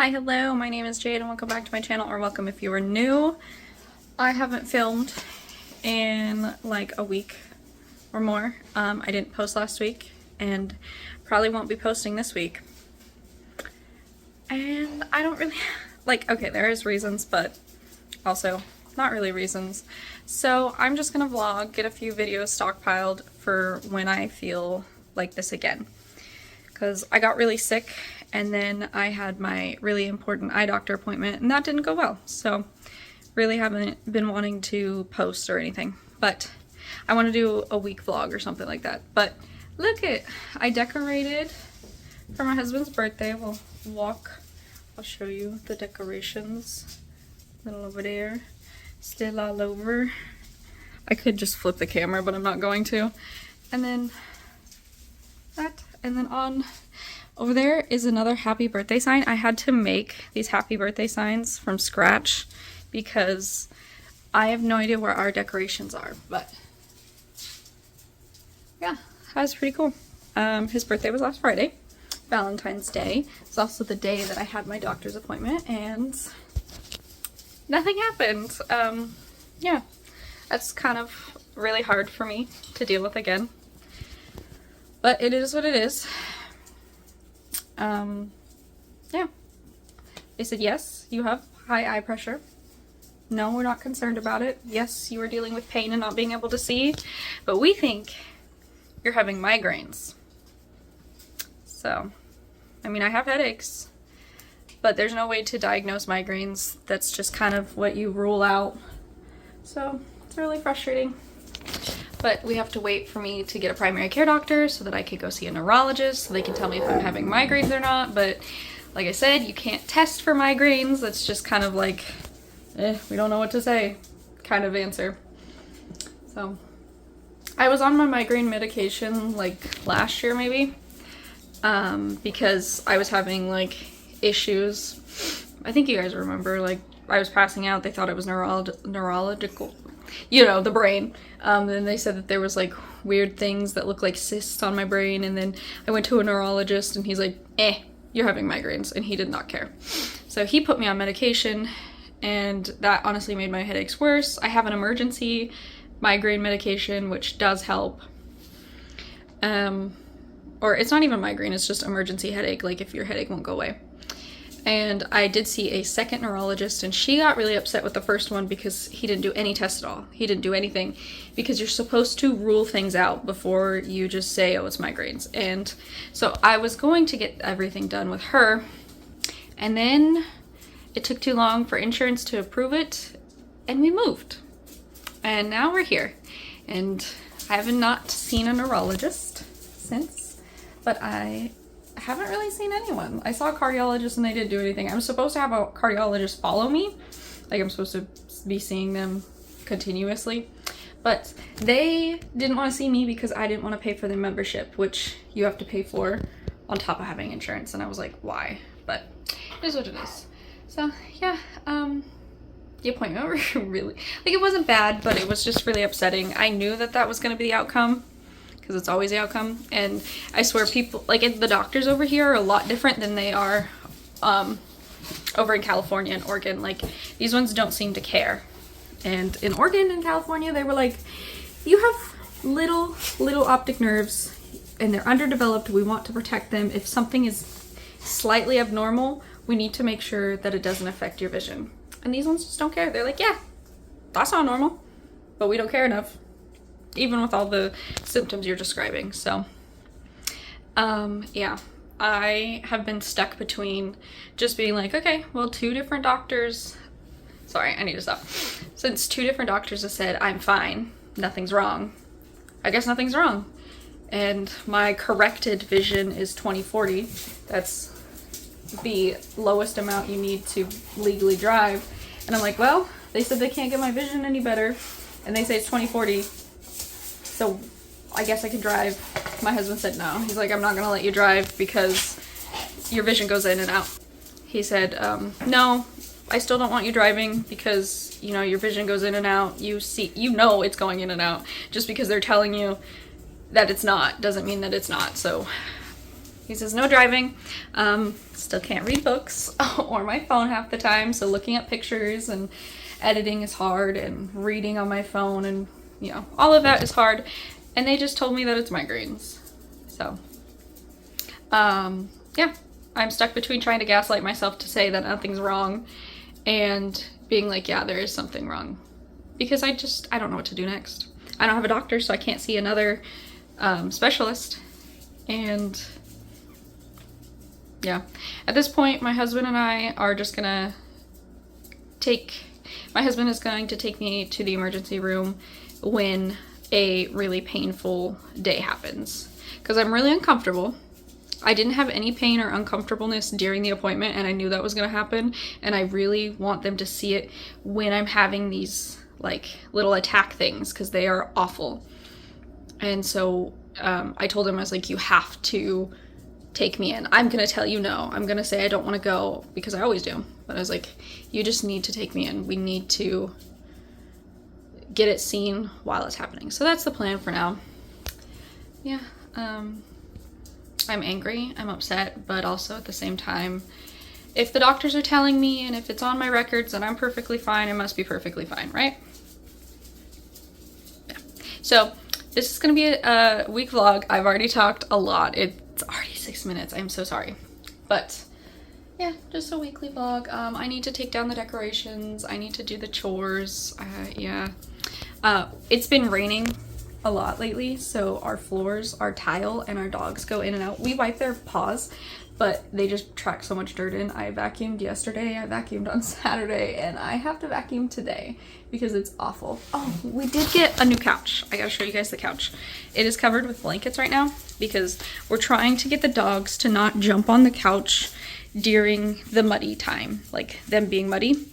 Hi, hello, my name is Jade and welcome back to my channel, or welcome if you are new. I haven't filmed in like a week or more. I didn't post last week and probably won't be posting this week. And I don't really, okay, there is reasons, but also not really reasons. So I'm just gonna vlog, get a few videos stockpiled for when I feel like this again. Because I got really sick and then I had my really important eye doctor appointment and that didn't go well. So really haven't been wanting to post or anything, but I want to do a week vlog or something like that. But look I decorated for my husband's birthday. I'll show you the decorations. Little over there, still all over. I could just flip the camera, but I'm not going to. And then that, and then on over there is another happy birthday sign. I had to make these happy birthday signs from scratch because I have no idea where our decorations are, but yeah, that was pretty cool. His birthday was last Friday, Valentine's Day. It's also the day that I had my doctor's appointment and nothing happened. Yeah, that's kind of really hard for me to deal with again, but it is what it is. Yeah, they said, yes, you have high eye pressure. No, we're not concerned about it. Yes, you are dealing with pain and not being able to see, but we think you're having migraines. So, I mean, I have headaches, but there's no way to diagnose migraines. That's just kind of what you rule out. So, it's really frustrating. But we have to wait for me to get a primary care doctor so that I can go see a neurologist so they can tell me if I'm having migraines or not. But like I said, you can't test for migraines. That's just kind of like, we don't know what to say kind of answer. So I was on my migraine medication like last year maybe, because I was having like issues. I think you guys remember, like I was passing out. They thought it was neurological, you know, the brain. Then they said that there was like weird things that looked like cysts on my brain, and then I went to a neurologist and he's like, you're having migraines, and he did not care. So he put me on medication and that honestly made my headaches worse. I have an emergency migraine medication which does help. Or it's not even migraine, it's just emergency headache, like if your headache won't go away. And I did see a second neurologist and she got really upset with the first one because he didn't do any tests at all. He didn't do anything because you're supposed to rule things out before you just say, oh, it's migraines. And so I was going to get everything done with her, and then it took too long for insurance to approve it and we moved. And now we're here. And I have not seen a neurologist since, but I haven't really seen anyone. I saw a cardiologist and they didn't do anything. I'm supposed to have a cardiologist follow me. Like I'm supposed to be seeing them continuously. But they didn't want to see me because I didn't want to pay for the membership, which you have to pay for on top of having insurance. And I was like, why? But it is what it is. So yeah, the appointment really, like it wasn't bad, but it was just really upsetting. I knew that that was going to be the outcome, because it's always the outcome, and I swear people, like the doctors over here are a lot different than they are over in California and Oregon. Like these ones don't seem to care. And in Oregon and California, they were like, you have little optic nerves and they're underdeveloped. We want to protect them. If something is slightly abnormal, we need to make sure that it doesn't affect your vision. And these ones just don't care. They're like, yeah, that's not normal, but we don't care enough, even with all the symptoms you're describing. So yeah, I have been stuck between just being like, okay, well, two different doctors, sorry, I need to stop. Since two different doctors have said I'm fine, nothing's wrong, I guess nothing's wrong. And my corrected vision is 20/40. That's the lowest amount you need to legally drive. And I'm like, well, they said they can't get my vision any better, and they say it's 20/40. So I guess I could drive. My husband said no. He's like, I'm not gonna let you drive because your vision goes in and out. He said, no, I still don't want you driving because, you know, your vision goes in and out. You see, you know it's going in and out. Just because they're telling you that it's not doesn't mean that it's not. So He says no driving. Still can't read books or my phone half the time, so looking at pictures and editing is hard, and reading on my phone, and you know, all of that is hard. And they just told me that it's migraines. So yeah, I'm stuck between trying to gaslight myself to say that nothing's wrong and being like, yeah, there is something wrong, because I don't know what to do next. I don't have a doctor, so I can't see another specialist. And yeah, at this point, my husband and I are just gonna my husband is going to take me to the emergency room when a really painful day happens, because I'm really uncomfortable. I didn't have any pain or uncomfortableness during the appointment, and I knew that was going to happen, and I really want them to see it when I'm having these like little attack things, because they are awful. And so I told him, I was like, you have to take me in. I'm going to tell you no. I'm going to say I don't want to go, because I always do. But I was like, you just need to take me in. We need to get it seen while it's happening. So that's the plan for now. Yeah. I'm angry, I'm upset, but also at the same time, if the doctors are telling me and if it's on my records that I'm perfectly fine, it must be perfectly fine, right? Yeah. So this is going to be a week vlog. I've already talked a lot. It's already 6 minutes. I'm so sorry. But yeah, just a weekly vlog. I need to take down the decorations. I need to do the chores. Yeah. It's been raining a lot lately, so our floors are tile and our dogs go in and out. We wipe their paws, but they just track so much dirt in. I vacuumed yesterday, I vacuumed on Saturday, and I have to vacuum today because it's awful. Oh, we did get a new couch. I gotta show you guys the couch. It is covered with blankets right now because we're trying to get the dogs to not jump on the couch during the muddy time, like them being muddy,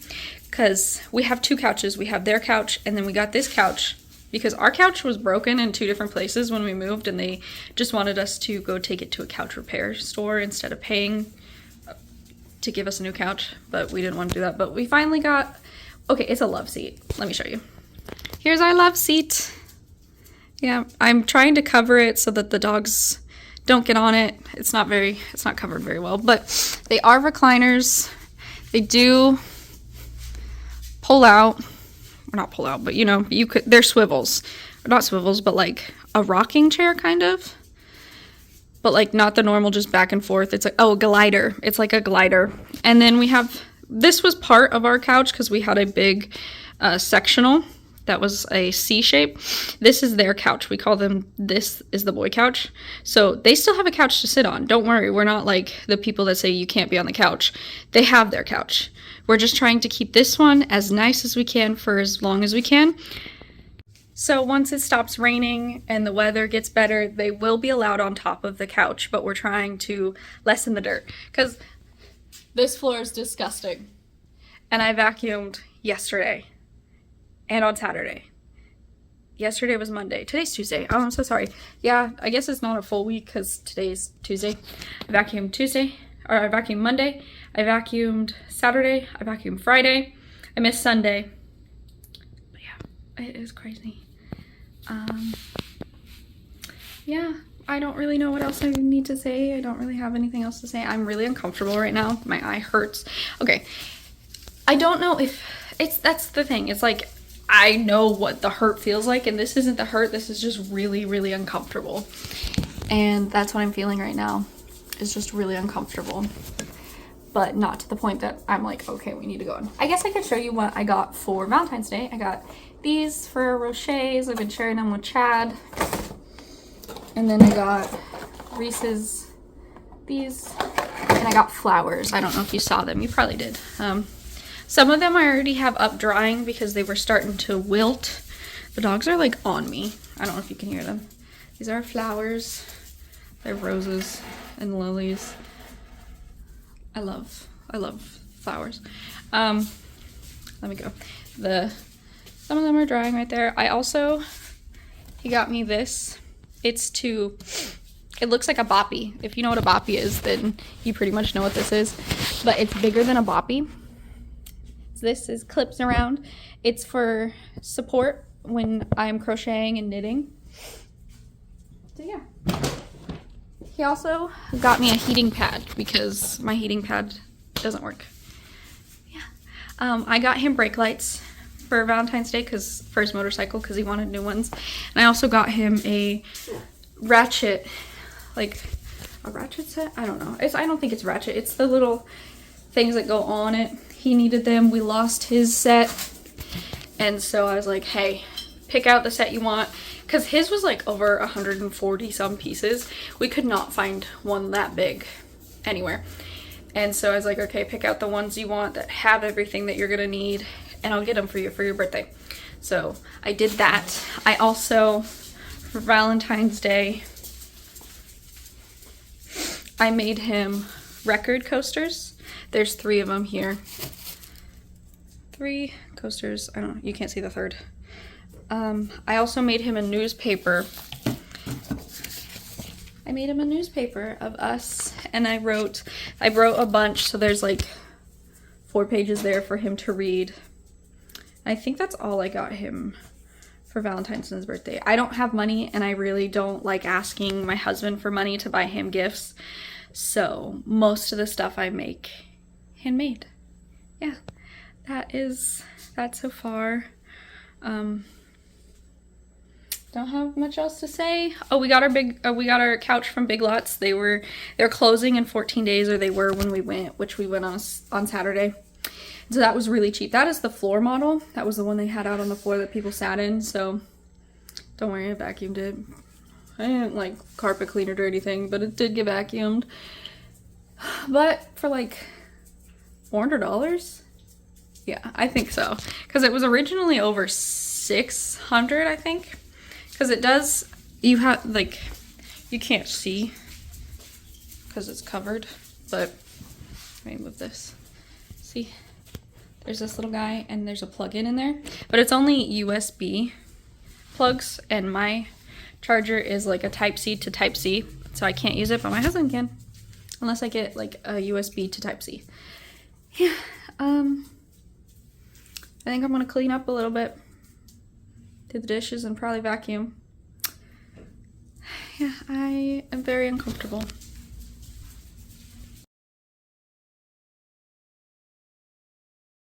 because we have two couches. We have their couch, and then we got this couch because our couch was broken in 2 different places when we moved, and they just wanted us to go take it to a couch repair store instead of paying to give us a new couch, but we didn't want to do that. But we finally got, okay, it's a love seat. Let me show you. Here's our love seat. Yeah, I'm trying to cover it so that the dogs don't get on it. It's not covered very well, but they are recliners. They do pull out. Not pull out, but you know, they're swivels. Or not swivels, but like a rocking chair kind of. But like not the normal just back and forth. It's like, oh, a glider. It's like a glider. And then we have, this was part of our couch because we had a big sectional that was a C shape. This is their couch. We call them, this is the boy couch. So they still have a couch to sit on. Don't worry, we're not like the people that say you can't be on the couch. They have their couch. We're just trying to keep this one as nice as we can for as long as we can. So once it stops raining and the weather gets better, they will be allowed on top of the couch, but we're trying to lessen the dirt because this floor is disgusting. And I vacuumed yesterday and on Saturday. Yesterday was Monday. Today's Tuesday. Oh, I'm so sorry. Yeah, I guess it's not a full week because today's Tuesday. I vacuumed Tuesday, or I vacuumed Monday. I vacuumed Saturday. I vacuumed Friday. I missed Sunday. But yeah, it is crazy. Yeah, I don't really know what else I need to say. I don't really have anything else to say. I'm really uncomfortable right now. My eye hurts. Okay. I don't know if that's the thing. It's like, I know what the hurt feels like, and this isn't the hurt. This is just really, really uncomfortable. And that's what I'm feeling right now. It's just really uncomfortable. But not to the point that I'm like, okay, we need to go on. I guess I could show you what I got for Valentine's Day. I got these for Rocher's. I've been sharing them with Chad. And then I got Reese's, these. And I got flowers. I don't know if you saw them. You probably did. Some of them I already have up drying because they were starting to wilt. The dogs are like on me. I don't know if you can hear them. These are flowers. They're roses and lilies. I love flowers. Let me go. Some of them are drying right there. He got me this. It looks like a boppy. If you know what a boppy is, then you pretty much know what this is. But it's bigger than a boppy. This is clips around. It's for support when I'm crocheting and knitting. So yeah. He also got me a heating pad because my heating pad doesn't work. Yeah. I got him brake lights for Valentine's Day for his motorcycle because he wanted new ones. And I also got him a ratchet, like a ratchet set? I don't know. I don't think it's ratchet. It's the little things that go on it. He needed them. We lost his set. And so I was like, hey, pick out the set you want. Because his was like over 140 some pieces. We could not find one that big anywhere. And so I was like, okay, pick out the ones you want that have everything that you're gonna need, and I'll get them for you for your birthday. So I did that. I also, for Valentine's Day, I made him record coasters. There's 3 of them here. 3 coasters. I don't know, you can't see the third. I also made him a newspaper. I made him a newspaper of us, and I wrote a bunch, so there's like 4 pages there for him to read. I think that's all I got him for Valentine's and his birthday. I don't have money, and I really don't like asking my husband for money to buy him gifts, so most of the stuff I make handmade. Yeah, that's so far. Don't have much else to say. Oh, we got our couch from Big Lots. They're closing in 14 days, or they were when we went, which we went on Saturday. So that was really cheap. That is the floor model. That was the one they had out on the floor that people sat in. So don't worry, I vacuumed it. I didn't like carpet clean it or anything, but it did get vacuumed. But for like $400? Yeah, I think so. Because it was originally over $600, I think. Because it does, you have, like, you can't see because it's covered, but let me move this. See, there's this little guy and there's a plug-in in there, but it's only USB plugs, and my charger is like a Type-C to Type-C, so I can't use it, but my husband can, unless I get like a USB to Type-C. Yeah, I think I'm gonna clean up a little bit. Do the dishes and probably vacuum. Yeah, I am very uncomfortable.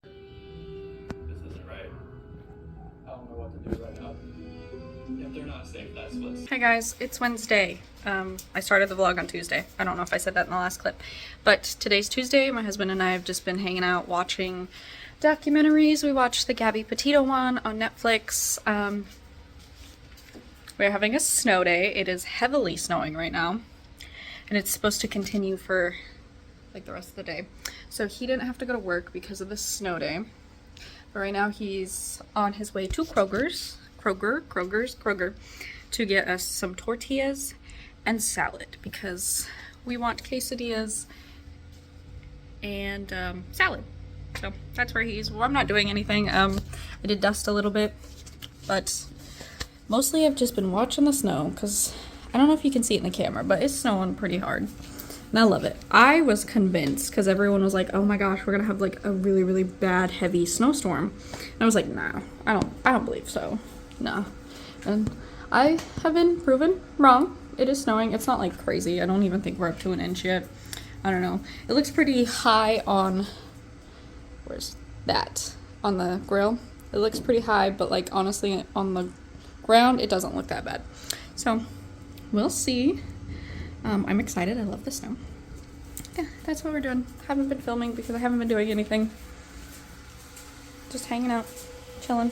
This isn't right. I don't know what to do right now. If they're not safe, that's what's... Hi guys, it's Wednesday. I started the vlog on Tuesday. I don't know if I said that in the last clip, but today's Tuesday. My husband and I have just been hanging out watching documentaries. We watched the Gabby Petito one on Netflix. We're having a snow day. It is heavily snowing right now, and it's supposed to continue for like the rest of the day. So he didn't have to go to work because of the snow day, but right now he's on his way to Kroger to get us some tortillas and salad because we want quesadillas and salad. So that's where he's. Well, I'm not doing anything. I did dust a little bit, but mostly I've just been watching the snow because I don't know if you can see it in the camera, but it's snowing pretty hard. And I love it. I was convinced because everyone was like, oh my gosh, we're gonna have like a really, really bad, heavy snowstorm. And I was like, nah, I don't believe so. Nah. And I have been proven wrong. It is snowing. It's not like crazy. I don't even think we're up to an inch yet. I don't know. It looks pretty high on, where's that? On the grill. It looks pretty high, but like honestly on the ground it doesn't look that bad, so we'll see. I'm excited. I love the snow. Yeah, that's what we're doing. Haven't been filming because I haven't been doing anything, just hanging out, chilling.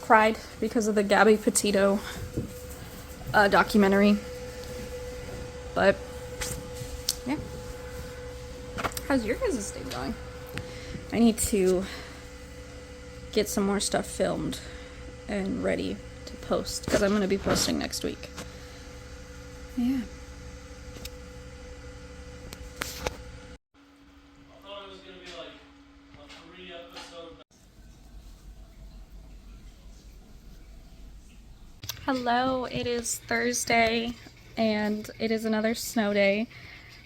Cried because of the Gabby Petito documentary, but yeah. How's your guys' day going? I need to get some more stuff filmed and ready to post because I'm going to be posting next week. Yeah. I thought it was going to be like a 3-episode... Hello, it is Thursday and it is another snow day.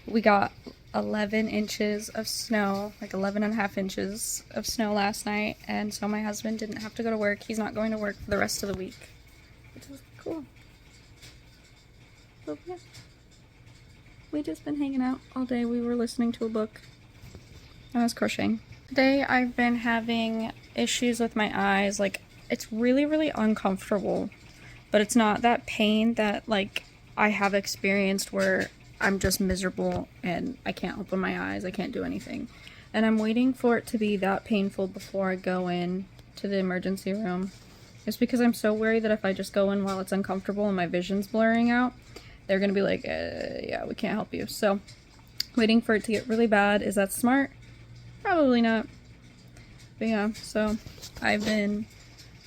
We got 11 inches of snow, like 11 and a half inches of snow last night, and so my husband didn't have to go to work. He's not going to work for the rest of the week, which is cool. So yeah, we just been hanging out all day. We were listening to a book. I was crocheting. Today I've been having issues with my eyes. Like, it's really uncomfortable, but it's not that pain that like I have experienced where I'm just miserable and I can't open my eyes, I can't do anything. And I'm waiting for it to be that painful before I go in to the emergency room. It's because I'm so worried that if I just go in while it's uncomfortable and my vision's blurring out, they're gonna be like, yeah, we can't help you. So, waiting for it to get really bad. Is that smart? Probably not. But yeah, so I've been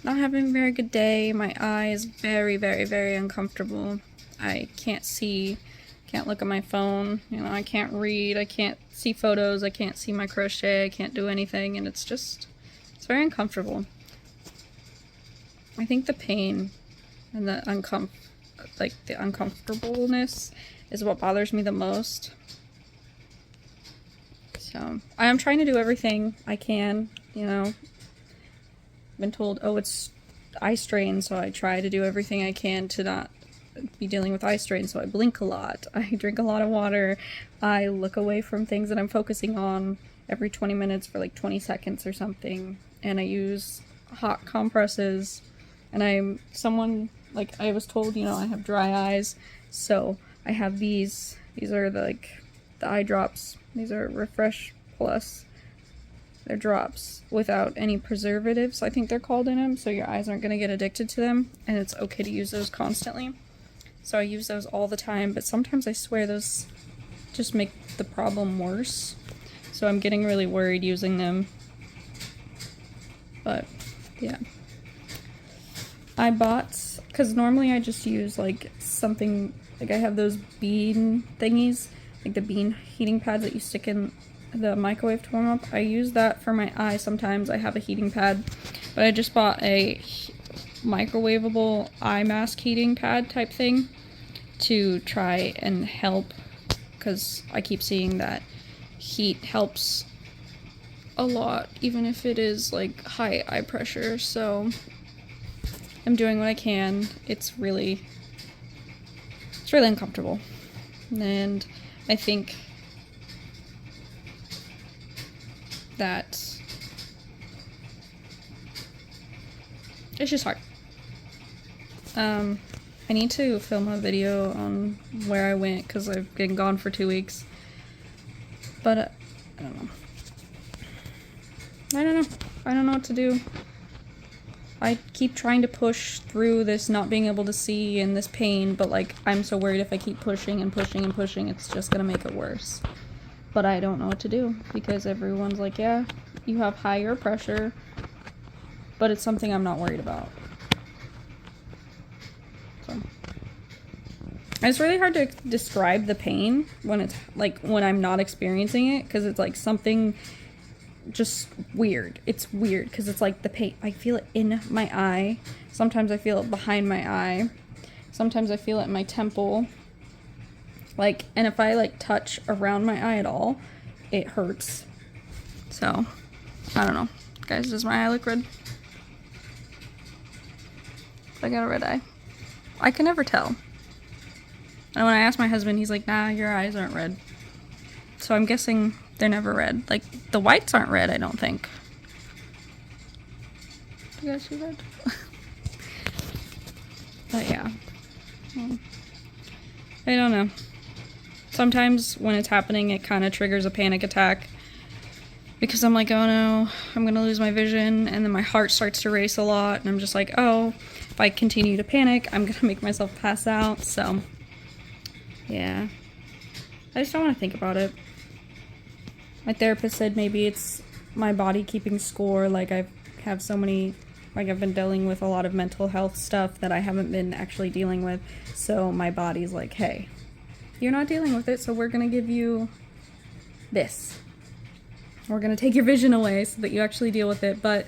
not having a very good day. My eye is very uncomfortable. I can't see, can't look at my phone, you know, I can't read, I can't see photos, I can't see my crochet, I can't do anything, and it's very uncomfortable. I think the pain and the uncomfortableness is what bothers me the most. So, I am trying to do everything I can, you know. Been told, oh, it's eye strain, so I try to do everything I can to not be dealing with eye strain, so I blink a lot, I drink a lot of water, I look away from things that I'm focusing on every 20 minutes for like 20 seconds or something, and I use hot compresses, and I was told, you know, I have dry eyes, so I have these are the eye drops. These are Refresh Plus. They're drops without any preservatives, I think they're called, in them, so your eyes aren't going to get addicted to them, and it's okay to use those constantly. So I use those all the time, but sometimes I swear those just make the problem worse. So I'm getting really worried using them. But, yeah. I bought, because normally I just use like something, like I have those bean thingies, like the bean heating pads that you stick in the microwave to warm up. I use that for my eye sometimes. I have a heating pad, but I just bought a microwavable eye mask heating pad type thing to try and help, because I keep seeing that heat helps a lot, even if it is like high eye pressure. So I'm doing what I can. It's really uncomfortable, and I think that it's just hard. I need to film a video on where I went, because I've been gone for 2 weeks. But, I don't know. I don't know what to do. I keep trying to push through this not being able to see and this pain, but, like, I'm so worried if I keep pushing and pushing and pushing, it's just gonna make it worse. But I don't know what to do, because everyone's like, yeah, you have higher pressure, but it's something I'm not worried about. So, it's really hard to describe the pain when it's like when I'm not experiencing it, because it's like something just weird. It's weird because it's like the pain, I feel it in my eye, sometimes I feel it behind my eye, sometimes I feel it in my temple, like, and if I like touch around my eye at all, it hurts. So I don't know, guys. Does my eye look red? I got a red eye. I can never tell. And when I ask my husband, he's like, nah, your eyes aren't red. So I'm guessing they're never red. Like, the whites aren't red, I don't think. Do you guys see red? But yeah. I don't know. Sometimes when it's happening, it kind of triggers a panic attack. Because I'm like, oh no, I'm gonna lose my vision. And then my heart starts to race a lot. And I'm just like, oh, if I continue to panic, I'm gonna make myself pass out. So, yeah. I just don't want to think about it. My therapist said maybe it's my body keeping score. Like, I've been dealing with a lot of mental health stuff that I haven't been actually dealing with. So my body's like, hey, you're not dealing with it, so we're gonna give you this. We're gonna take your vision away so that you actually deal with it. But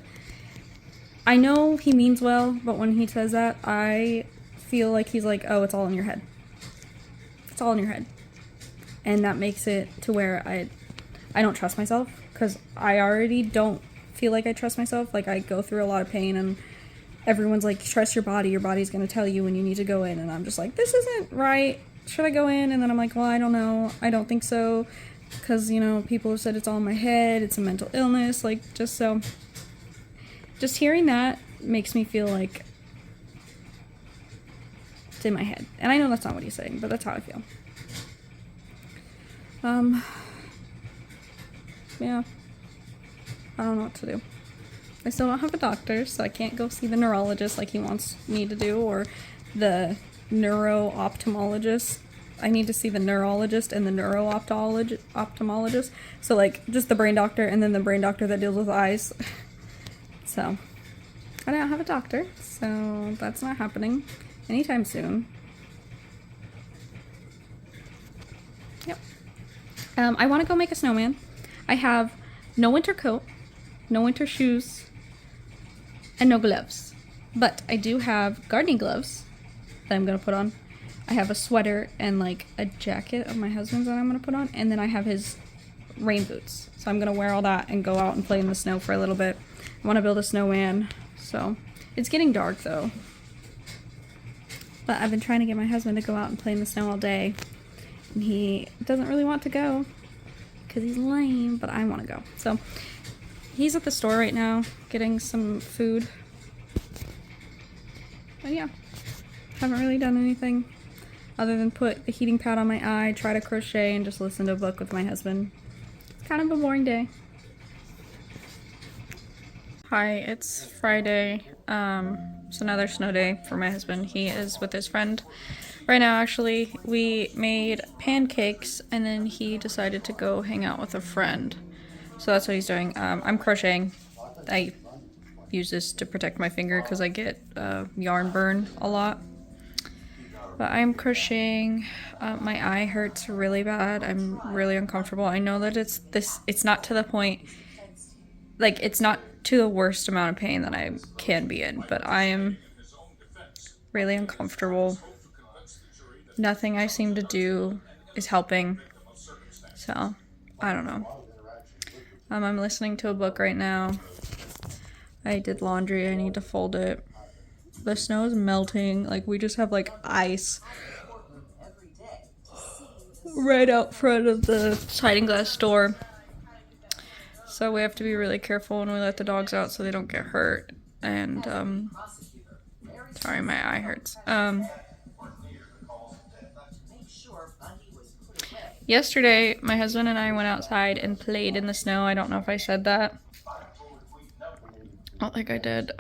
I know he means well, but when he says that, I feel like he's like, oh, it's all in your head. It's all in your head. And that makes it to where I don't trust myself, because I already don't feel like I trust myself. Like, I go through a lot of pain, and everyone's like, trust your body, your body's gonna tell you when you need to go in, and I'm just like, this isn't right. should I go in? And then I'm like, well, I don't know. I don't think so. Because, you know, people have said it's all in my head. It's a mental illness. Like, just hearing that makes me feel like it's in my head. And I know that's not what he's saying, but that's how I feel. Yeah. I don't know what to do. I still don't have a doctor, so I can't go see the neurologist like he wants me to do, or the neuro-ophthalmologist. I need to see the neurologist and the neuro-ophthalmologist. So, like, just the brain doctor and then the brain doctor that deals with eyes. So, I don't have a doctor, so that's not happening anytime soon. Yep. I want to go make a snowman. I have no winter coat, no winter shoes, and no gloves. But I do have gardening gloves that I'm going to put on. I have a sweater and like a jacket of my husband's that I'm going to put on. And then I have his rain boots. So I'm going to wear all that and go out and play in the snow for a little bit. I want to build a snowman. So it's getting dark though. But I've been trying to get my husband to go out and play in the snow all day. And he doesn't really want to go because he's lame, but I want to go. So he's at the store right now getting some food. But yeah, haven't really done anything other than put the heating pad on my eye, try to crochet, and just listen to a book with my husband. It's kind of a boring day. Hi, it's Friday. It's another snow day for my husband. He is with his friend right now. Actually, we made pancakes and then he decided to go hang out with a friend. So that's what he's doing. I'm crocheting. I use this to protect my finger because I get yarn burn a lot. But I'm crocheting. My eye hurts really bad. I'm really uncomfortable. I know that it's not to the point, like it's not to the worst amount of pain that I can be in, but I am really uncomfortable. Nothing I seem to do is helping. So, I don't know. I'm listening to a book right now. I did laundry. I need to fold it. The snow is melting. Like, we just have, like, ice right out front of the sliding glass store. So we have to be really careful when we let the dogs out so they don't get hurt. And, sorry, my eye hurts. Yesterday, my husband and I went outside and played in the snow. I don't know if I said that. I don't think I did.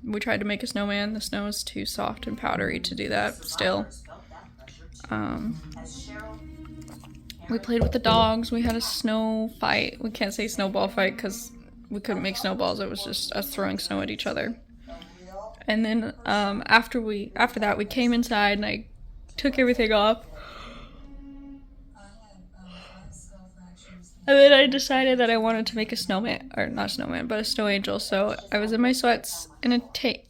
We tried to make a snowman. The snow is too soft and powdery to do that still. We played with the dogs. We had a snow fight. We can't say snowball fight because we couldn't make snowballs. It was just us throwing snow at each other. And then after that, we came inside and I took everything off. And then I decided that I wanted to make a snowman, or not snowman, but a snow angel. So I was in my sweats and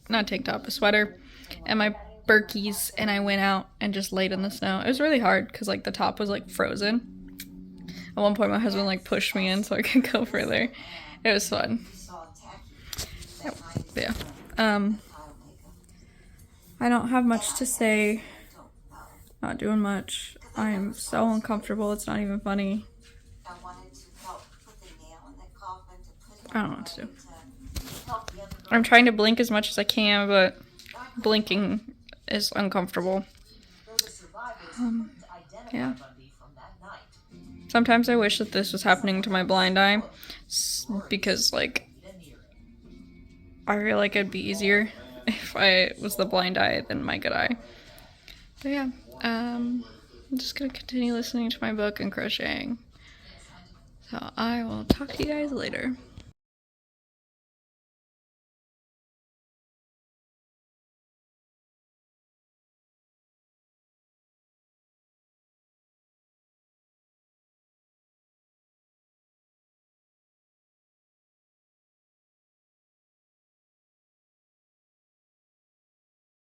not tank top, a sweater, and my Berkeys, and I went out and just laid in the snow. It was really hard because like the top was like frozen. At one point, my husband like pushed me in so I could go further. It was fun. Yeah. I don't have much to say. Not doing much. I am so uncomfortable. It's not even funny. I don't know what to do. I'm trying to blink as much as I can, but blinking is uncomfortable. Yeah. Sometimes I wish that this was happening to my blind eye, because, like, I feel like it'd be easier if I was the blind eye than my good eye. But yeah, I'm just gonna continue listening to my book and crocheting. So I will talk to you guys later.